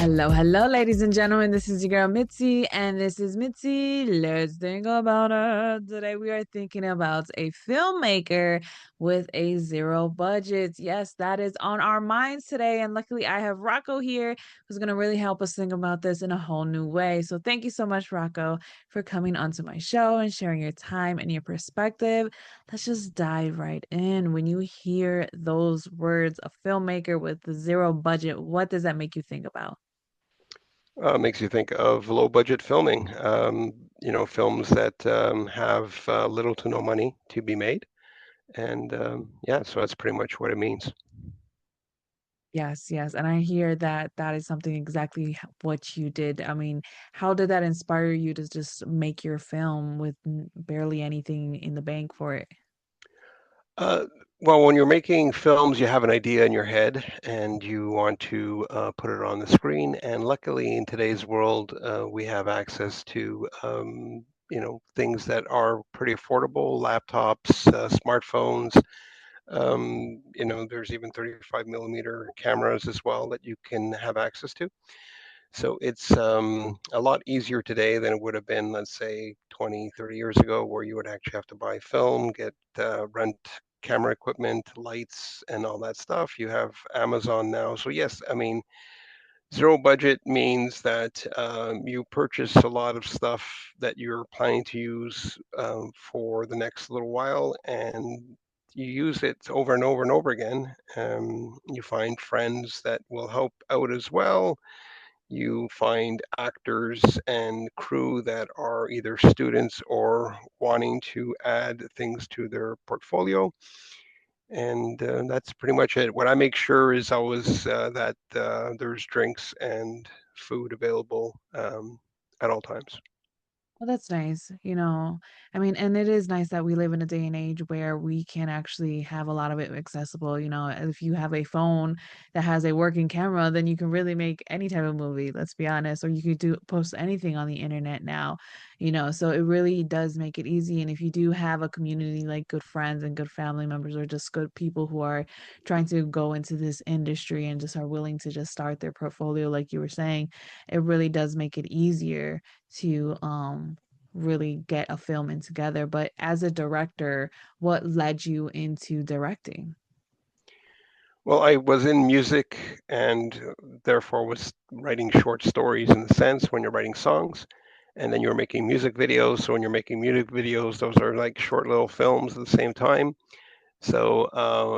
Hello, ladies and gentlemen. This is your girl Mitzi, and this is Mitzi. Let's think about it. Today, we are thinking about a filmmaker with a zero budget. Yes, that is on our minds today. And luckily, I have Rocco here who's going to really help us think about this in a whole new way. So, thank you so much, Rocco, for coming onto my show and sharing your time and your perspective. Let's just dive right in. When you hear those words, a filmmaker with zero budget, what does that make you think about? Makes you think of low budget filming, films that have little to no money to be made. And yeah, so that's pretty much what it means. Yes, yes. And I hear that that is something exactly what you did. I mean, how did that inspire you to just make your film with barely anything in the bank for it? Uh, well, when you're making films, you have an idea in your head and you want to put it on the screen. And luckily, in today's world, we have access to things that are pretty affordable: laptops, smartphones. There's even 35 millimeter cameras as well that you can have access to. So it's a lot easier today than it would have been, let's say, 20, 30 years ago, where you would actually have to buy film, rent camera equipment, lights, and all that stuff. You have Amazon now. So, yes, I mean, zero budget means that you purchase a lot of stuff that you're planning to use for the next little while, and you use it over and over and over again. You find friends that will help out as well. You find actors and crew that are either students or wanting to add things to their portfolio. And that's pretty much it. What I make sure is always that there's drinks and food available at all times. Well, that's nice. I mean, and it is nice that we live in a day and age where we can actually have a lot of it accessible. If you have a phone that has a working camera, then you can really make any type of movie, let's be honest, or you could do post anything on the internet now, so it really does make it easy. And if you do have a community like good friends and good family members or just good people who are trying to go into this industry and just are willing to just start their portfolio, like you were saying, it really does make it easier to really get a film in together. But as a director, what led you into directing? Well, I was in music and therefore was writing short stories in the sense when you're writing songs. And then you're making music videos. So when you're making music videos, those are like short little films at the same time. So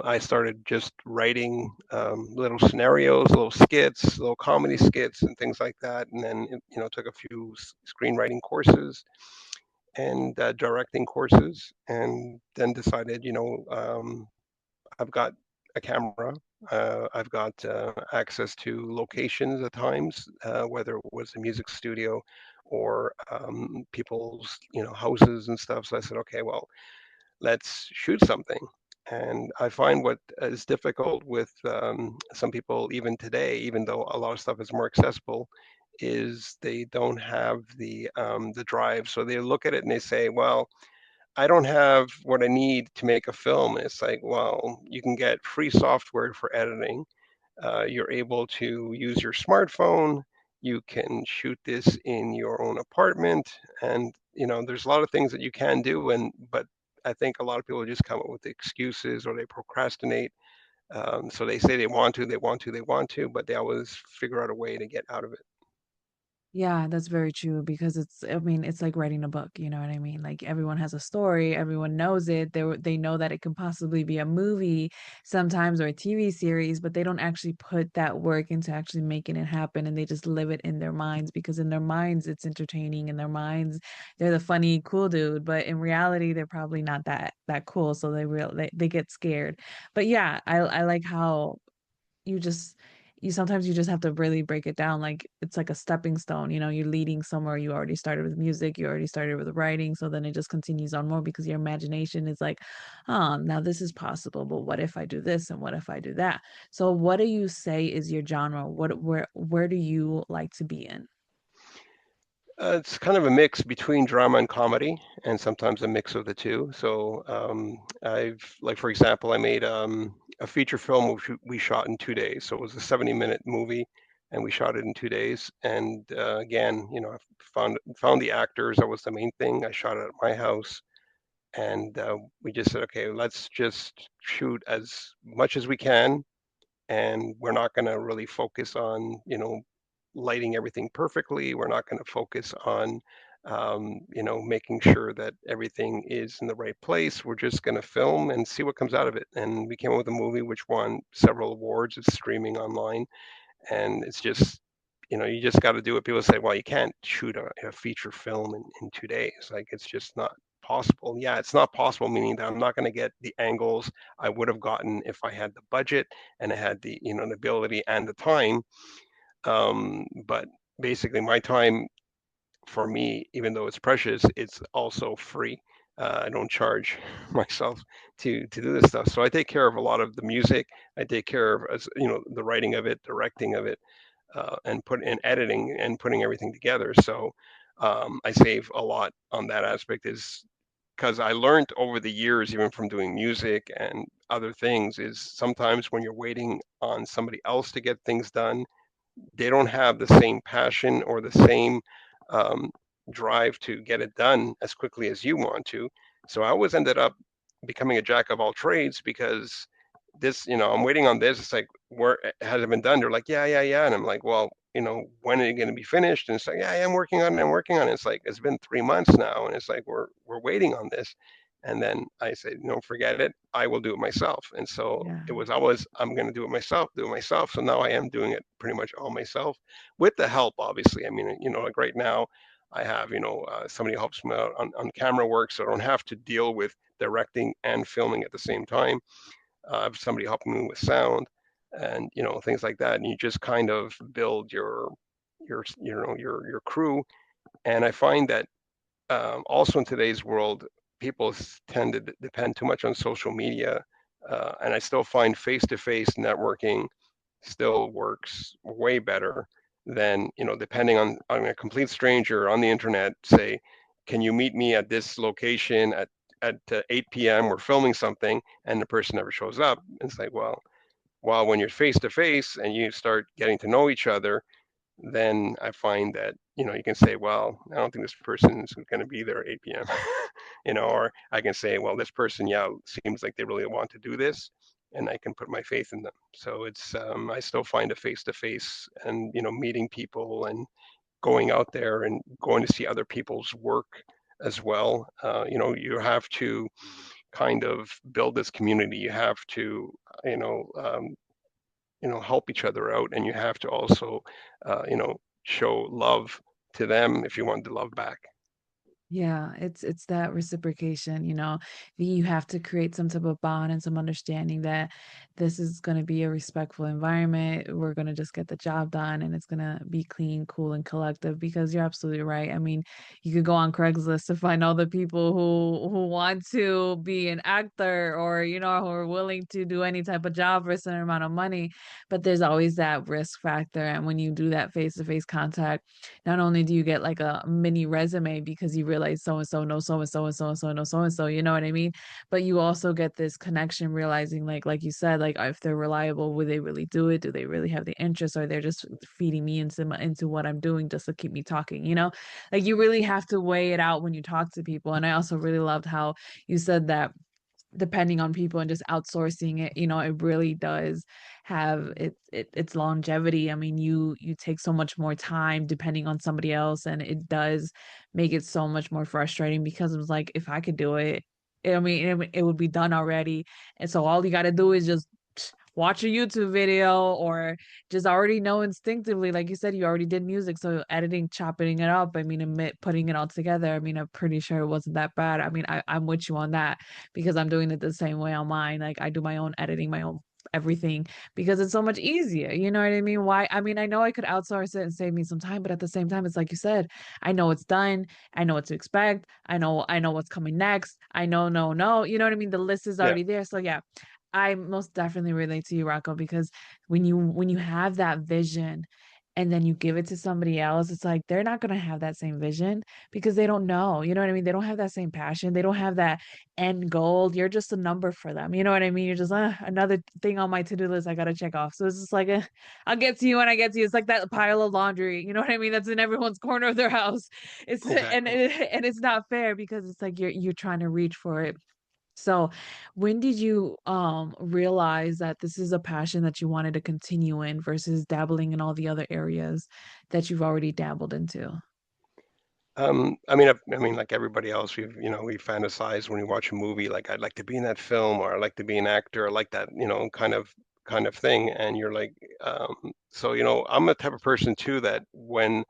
I started just writing little scenarios, little skits, little comedy skits, and things like that. And then, took a few screenwriting courses and directing courses, and then decided, I've got a camera. I've got access to locations at times, whether it was a music studio or people's, houses and stuff. So I said, okay, well, let's shoot something. And I find what is difficult with some people, even today, even though a lot of stuff is more accessible, is they don't have the drive. So they look at it and they say, "Well, I don't have what I need to make a film." And it's like, well, you can get free software for editing. You're able to use your smartphone. You can shoot this in your own apartment, and there's a lot of things that you can do. And but I think a lot of people just come up with excuses or they procrastinate. So they say they want to, they want to, they want to, but they always figure out a way to get out of it. Yeah, that's very true because I mean, it's like writing a book, you know what I mean? Like everyone has a story, everyone knows it. They know that it can possibly be a movie sometimes or a TV series, but they don't actually put that work into actually making it happen, and they just live it in their minds because in their minds it's entertaining, in their minds they're the funny, cool dude, but in reality they're probably not that cool, so they get scared. But yeah, I like how you just you sometimes you just have to really break it down like it's like a stepping stone. You're leading somewhere. You already started with music, you already started with writing, so then it just continues on more because your imagination is like, oh, now this is possible, but what if I do this and what if I do that? So what do you say is your genre? Where do you like to be in? It's kind of a mix between drama and comedy, and sometimes a mix of the two. So like for example, I made a feature film which we shot in 2 days. So it was a 70-minute movie and we shot it in 2 days. And again, I found the actors. That was the main thing. I shot it at my house, and we just said, okay, let's just shoot as much as we can, and we're not going to really focus on lighting everything perfectly. We're not going to focus on making sure that everything is in the right place. We're just going to film and see what comes out of it. And we came up with a movie which won several awards. It's streaming online, and it's just you just got to do it. People say, well, you can't shoot a feature film in 2 days. Like, it's just not possible. Yeah, it's not possible, meaning that I'm not going to get the angles I would have gotten if I had the budget and I had the ability and the time. But basically, my time, for me, even though it's precious, it's also free. I don't charge myself to do this stuff. So I take care of a lot of the music. I take care of, as the writing of it, directing of it, and put in editing and putting everything together. So I save a lot on that aspect, is because I learned over the years, even from doing music and other things, is sometimes when you're waiting on somebody else to get things done, they don't have the same passion or the same um, drive to get it done as quickly as you want to. So I always ended up becoming a jack of all trades, because I'm waiting on this. It's like, where has it been done? They're like, yeah, yeah, yeah. And I'm like, well, when are you going to be finished? And it's like, yeah, yeah, I'm working on it. I'm working on it. It's like, it's been 3 months now. And it's like, we're waiting on this. And then I said, no, forget it. I will do it myself. And so Yeah. it was always, I'm going to do it myself, do it myself. So now I am doing it pretty much all myself, with the help, obviously. I mean, like right now, I have, somebody who helps me out on camera work, so I don't have to deal with directing and filming at the same time. I have somebody helping me with sound, and things like that. And you just kind of build your crew. And I find that also in today's world, people tend to depend too much on social media, and I still find face-to-face networking still works way better than depending on a complete stranger on the internet. Say, can you meet me at this location at 8 p.m. We're filming something, and the person never shows up. It's like, well, while when you're face to face and you start getting to know each other, then I find that you can say, well, I don't think this person is going to be there at 8 p.m. Or I can say, well, this person, yeah, seems like they really want to do this, and I can put my faith in them. So it's I still find a face to face, and meeting people and going out there and going to see other people's work as well. You have to kind of build this community. You have to you know um, help each other out, and you have to also show love to them if you want the love back. Yeah, it's that reciprocation, you have to create some type of bond and some understanding that this is going to be a respectful environment. We're going to just get the job done and it's going to be clean, cool, and collective, because you're absolutely right. I mean, you could go on Craigslist to find all the people who want to be an actor, or who are willing to do any type of job for a certain amount of money, but there's always that risk factor. And when you do that face-to-face contact, not only do you get like a mini resume because you realize so and so knows so and so and so and so knows so and so, you know what I mean? But you also get this connection, realizing, like you said, like, if they're reliable, will they really do it? Do they really have the interest, or they're just feeding me into what I'm doing just to keep me talking, Like, you really have to weigh it out when you talk to people. And I also really loved how you said that depending on people and just outsourcing it, it really does have its longevity. I mean, you take so much more time depending on somebody else, and it does make it so much more frustrating, because it was like, if I could do it, I mean, it would be done already. And so all you got to do is just watch a YouTube video, or just already know instinctively, like you said, you already did music, so editing, chopping it up, I mean, putting it all together, I mean, I'm pretty sure it wasn't that bad. I mean, I'm with you on that, because I'm doing it the same way on mine. Like, I do my own editing, my own everything, because it's so much easier. You know what I mean? Why? I mean, I know I could outsource it and save me some time, but at the same time, it's like you said, I know it's done. I know what to expect. I know what's coming next. I know, no, no. You know what I mean? The list is Yeah. already there. So yeah, I most definitely relate to you, Rocco, because when you have that vision and then you give it to somebody else, it's like they're not going to have that same vision because they don't know. You know what I mean? They don't have that same passion. They don't have that end goal. You're just a number for them. You know what I mean? You're just another thing on my to-do list I got to check off. So it's just like, I'll get to you when I get to you. It's like that pile of laundry. You know what I mean? That's in everyone's corner of their house. It's Exactly. and it's not fair because it's like you're trying to reach for it. So, when did you realize that this is a passion that you wanted to continue in versus dabbling in all the other areas that you've already dabbled into? I mean, like everybody else, we fantasize when we watch a movie, like I'd like to be in that film, or I'd like to be an actor, I like that, kind of thing. And you're like, so I'm the type of person too that when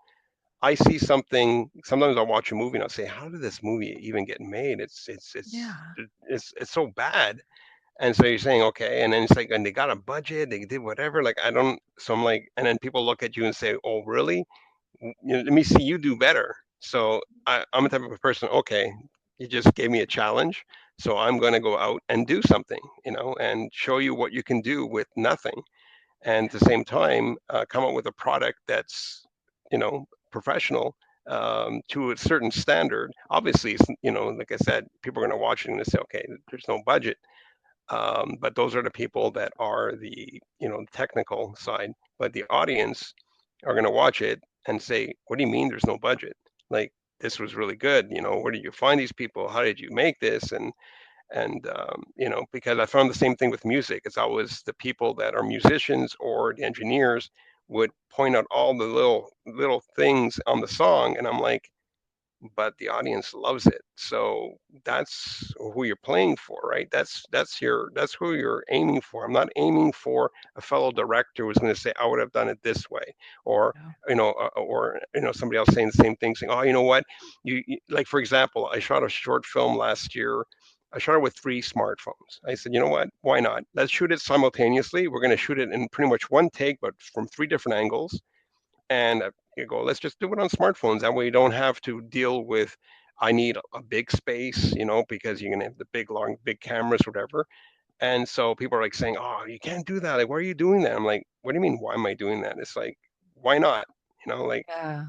I see something, sometimes I'll watch a movie and I'll say, how did this movie even get made? Yeah. It's so bad. And so you're saying, okay, and then it's like, and they got a budget, they did whatever. Like I don't, so I'm like, and then people look at you and say, oh, really? Let me see you do better. So I'm the type of person, okay, you just gave me a challenge. So I'm going to go out and do something, and show you what you can do with nothing. And at the same time, come up with a product that's, professional, to a certain standard. Obviously, like I said, people are going to watch it and they say, okay, there's no budget. But those are the people that are the technical side. But the audience are going to watch it and say, "What do you mean there's no budget? Like this was really good. Where did you find these people? How did you make this?" And because I found the same thing with music. It's always the people that are musicians or the engineers would point out all the little things on the song, and I'm like, but the audience loves it. So that's who you're playing for, right? That's who you're aiming for. I'm not aiming for a fellow director who's going to say, I would have done it this way, or Yeah. somebody else saying the same thing, saying, oh, you know what, like for example, I shot a short film last year. I shot it with three smartphones. I said, you know what? Why not? Let's shoot it simultaneously. We're going to shoot it in pretty much one take, but from three different angles, and you go, let's just do it on smartphones. That way you don't have to deal with, I need a big space, because you're going to have the big cameras, whatever. And so people are like saying, oh, you can't do that. Like, why are you doing that? I'm like, what do you mean, why am I doing that? It's like, why not? Like, Yeah.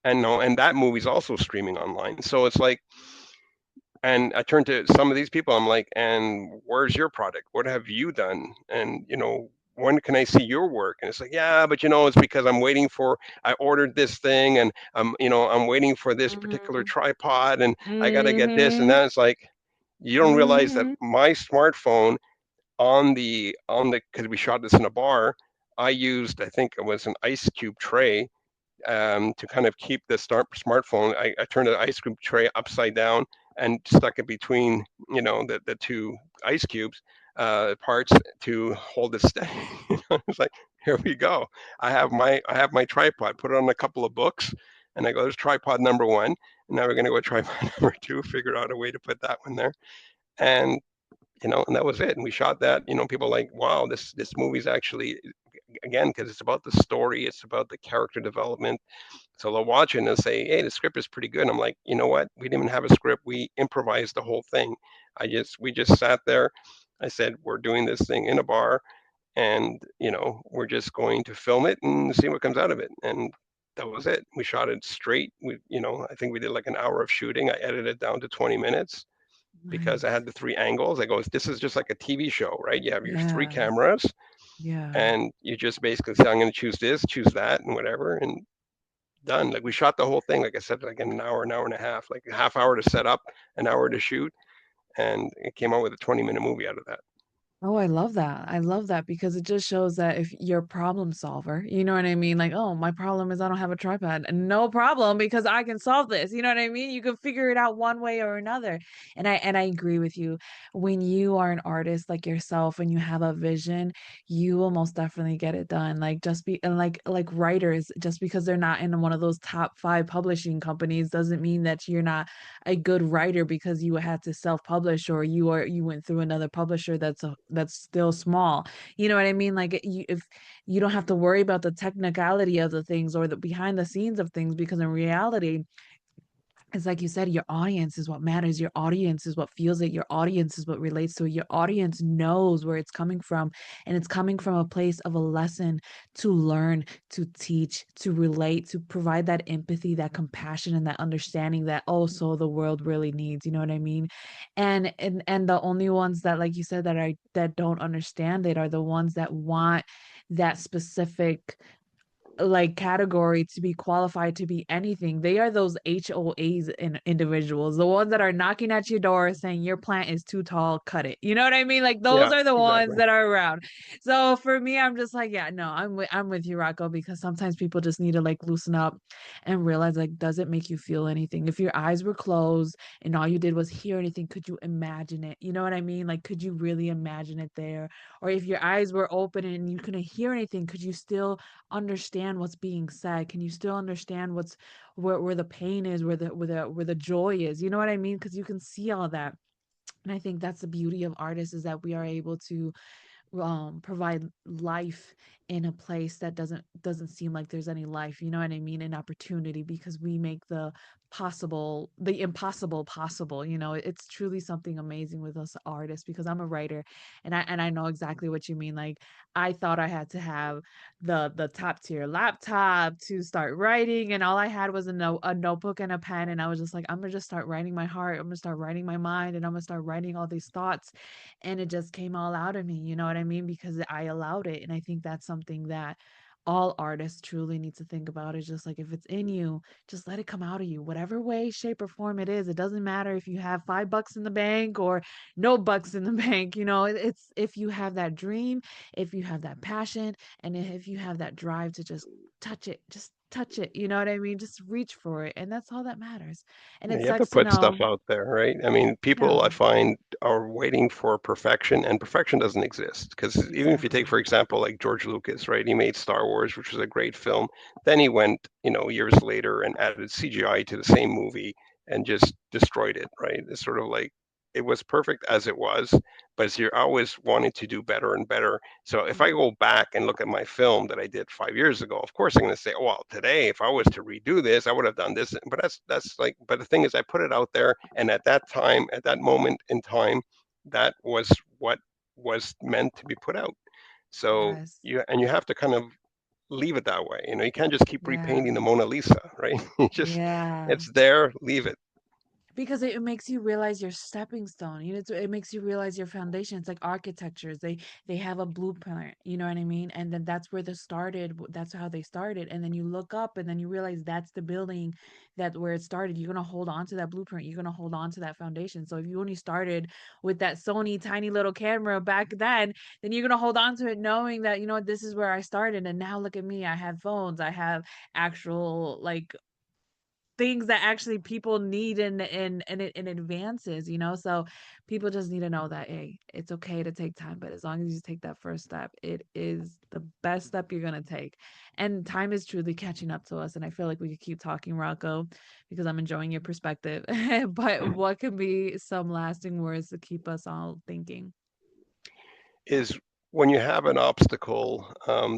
and no, and that movie's also streaming online. So it's like, and I turned to some of these people. I'm like, and where's your product? What have you done? And when can I see your work? And it's like, yeah, but it's because I'm waiting for. I ordered this thing, and I'm waiting for this particular Mhm. tripod, and I got to get this and Mhm. that. It's like you don't realize that Mhm. my smartphone on the because we shot this in a bar. I used, I think it was an ice cube tray, to kind of keep the smartphone. I turned the ice cube tray upside down and stuck it between, the two ice cubes, parts to hold it steady. It's like, here we go. I have my tripod. Put it on a couple of books, and I go, there's tripod number one. And now we're going to go tripod number two. Figure out a way to put that one there, and and that was it. And we shot that. People like, wow, this movie's actually, again, because it's about the story, it's about the character development, so they'll watch it and they'll say, "Hey, the script is pretty good." And I'm like, you know what? We didn't even have a script. We improvised the whole thing. We just sat there. I said, "We're doing this thing in a bar, and we're just going to film it and see what comes out of it." And that was it. We shot it straight. I think we did like an hour of shooting. I edited it down to 20 minutes because I Nice. had the three angles. I go, this is just like a TV show, right? You have your three Yeah. cameras, Yeah. and you just basically say, I'm going to choose this, choose that, and whatever, and done. Like we shot the whole thing, like I said, like in an hour and a half, like a half hour to set up, an hour to shoot, and it came out with a 20-minute movie out of that. Oh, I love that. I love that because it just shows that if you're a problem solver, you know what I mean? Like, oh, my problem is I don't have a tripod. And no problem because I can solve this. You know what I mean? You can figure it out one way or another. And I agree with you. When you are an artist like yourself and you have a vision, you will most definitely get it done. Like just be and like writers, just because they're not in one of those top 5 publishing companies doesn't mean that you're not a good writer because you had to self-publish or you went through another publisher that's still small. You know what I mean? Like if you don't have to worry about the technicality of the things or the behind the scenes of things because in reality it's like you said, your audience is what matters. Your audience is what feels it. Your audience is what relates to it. Your audience knows where it's coming from. And it's coming from a place of a lesson to learn, to teach, to relate, to provide that empathy, that compassion, and that understanding that also the world really needs. You know what I mean? And the only ones that, like you said, that don't understand it are the ones that want that specific like category to be qualified to be anything. They are those HOAs in individuals, the ones that are knocking at your door saying your plant is too tall, cut it. You know what I mean? Like those Yeah, are the ones exactly. that are around. So for me, I'm just like, yeah, no, I'm with you, Rocco, because sometimes people just need to like loosen up and realize like, does it make you feel anything? If your eyes were closed and all you did was hear anything, could you imagine it? You know what I mean? Like, could you really imagine it there? Or if your eyes were open and you couldn't hear anything, could you still understand what's being said? Can you still understand what's where the pain is, where the joy is? You know what I mean? Because you can see all that. And I think that's the beauty of artists is that we are able to provide life in a place that doesn't seem like there's any life, you know what I mean, an opportunity, because we make the impossible possible. You know, it's truly something amazing with us artists, because I'm a writer, and I know exactly what you mean. Like, I thought I had to have the top tier laptop to start writing, and all I had was a notebook and a pen, and I was just like, I'm gonna just start writing my heart, I'm gonna start writing my mind, and I'm gonna start writing all these thoughts, and it just came all out of me, you know what I mean? Because I allowed it. And I think that's something that all artists truly need to think about, is just like, if it's in you, just let it come out of you, whatever way, shape, or form it is. It doesn't matter if you have $5 in the bank or no bucks in the bank. You know, it's if you have that dream, if you have that passion, and if you have that drive to just touch it, you know what I mean? Just reach for it. And that's all that matters. And Yeah, it you have to sucks to put stuff know. out there, right? I mean, people I Yeah, find are waiting for perfection, and perfection doesn't exist. Because even if you take, exactly. for example, like George Lucas, right? He made Star Wars, which was a great film. Then he went, years later and added CGI to the same movie and just destroyed it, right? It's sort of like it was perfect as it was, but you're always wanting to do better and better. So if I go back and look at my film that I did 5 years ago, of course I'm going to say, oh, well, today if I was to redo this, I would have done this. But that's like, but the thing is, I put it out there, and at that time, at that moment in time, that was what was meant to be put out. So Yes. you have to kind of leave it that way. You can't just keep Yeah. repainting the Mona Lisa, right? You just Yeah. it's there, leave it. Because it makes you realize your stepping stone. You know, it makes you realize your foundation. It's like architectures. They have a blueprint, you know what I mean? And then that's where they started. That's how they started. And then you look up and then you realize that's the building that where it started. You're gonna hold on to that blueprint. You're gonna hold on to that foundation. So if you only started with that Sony tiny little camera back then you're gonna hold on to it knowing that, you know, this is where I started. And now look at me. I have phones. I have actual like things that actually people need in advances, you know. So people just need to know that, hey, it's okay to take time, but as long as you take that first step, it is the best step you're going to take. And time is truly catching up to us, and I feel like we could keep talking, Rocco, because I'm enjoying your perspective. But what can be some lasting words to keep us all thinking? Is when you have an obstacle,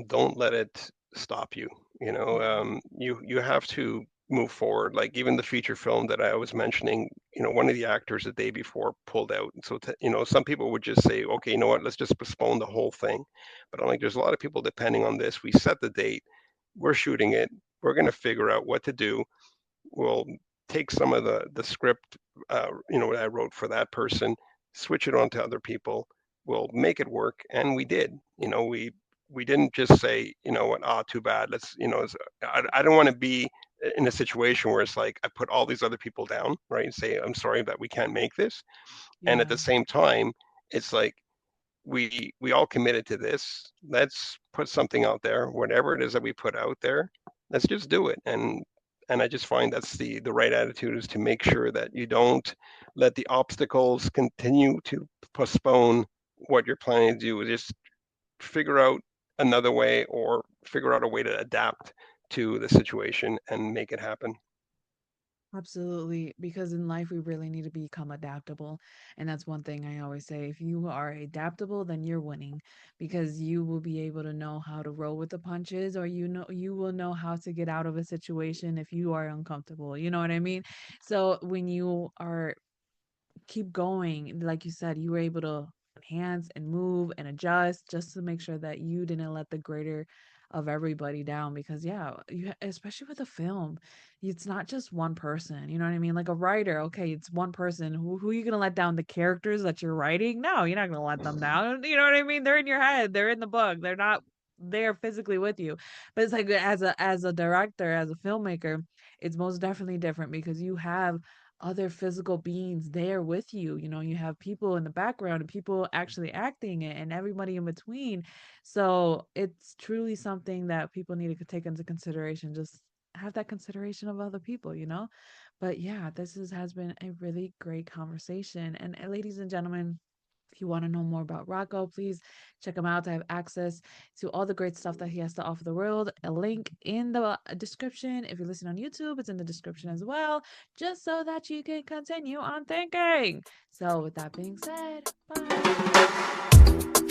don't let it stop you. Yeah. You have to move forward. Like even the feature film that I was mentioning, one of the actors the day before pulled out. And so, some people would just say, okay, you know what, let's just postpone the whole thing. But I'm like, there's a lot of people depending on this. We set the date, we're shooting it, we're going to figure out what to do. We'll take some of the script, that I wrote for that person, switch it on to other people. We'll make it work, and we did. We didn't just say, you know what, too bad. I don't want to be in a situation where it's like I put all these other people down, right, and say I'm sorry that we can't make this, and at Yeah. the same time, it's like we all committed to this. Let's put something out there, whatever it is that we put out there. Let's just do it. And I just find that's the right attitude, is to make sure that you don't let the obstacles continue to postpone what you're planning to do. Just figure out another way, or figure out a way to adapt to the situation and make it happen. Absolutely, because in life we really need to become adaptable. And that's one thing I always say. If you are adaptable, then you're winning because you will be able to know how to roll with the punches, or you will know how to get out of a situation if you are uncomfortable. You know what I mean? So when you are keep going. Like you said, you were able to enhance and move and adjust just to make sure that you didn't let the greater of everybody down. Because yeah, especially with a film, it's not just one person. You know what I mean? Like a writer, okay, it's one person. Who are you gonna let down? The characters that you're writing? No, you're not gonna let them down. You know what I mean? They're in your head. They're in the book. They're not there physically with you. But it's like as a director, as a filmmaker, it's most definitely different because you have other physical beings there with you. You know, you have people in the background and people actually acting and everybody in between. So it's truly something that people need to take into consideration. Just have that consideration of other people, you know? But yeah, has been a really great conversation. And ladies and gentlemen, if you want to know more about Rocko, please check him out to have access to all the great stuff that he has to offer the world. A link in the description. If you're listening on YouTube, it's in the description as well, just so that you can continue on thinking. So, with that being said, bye.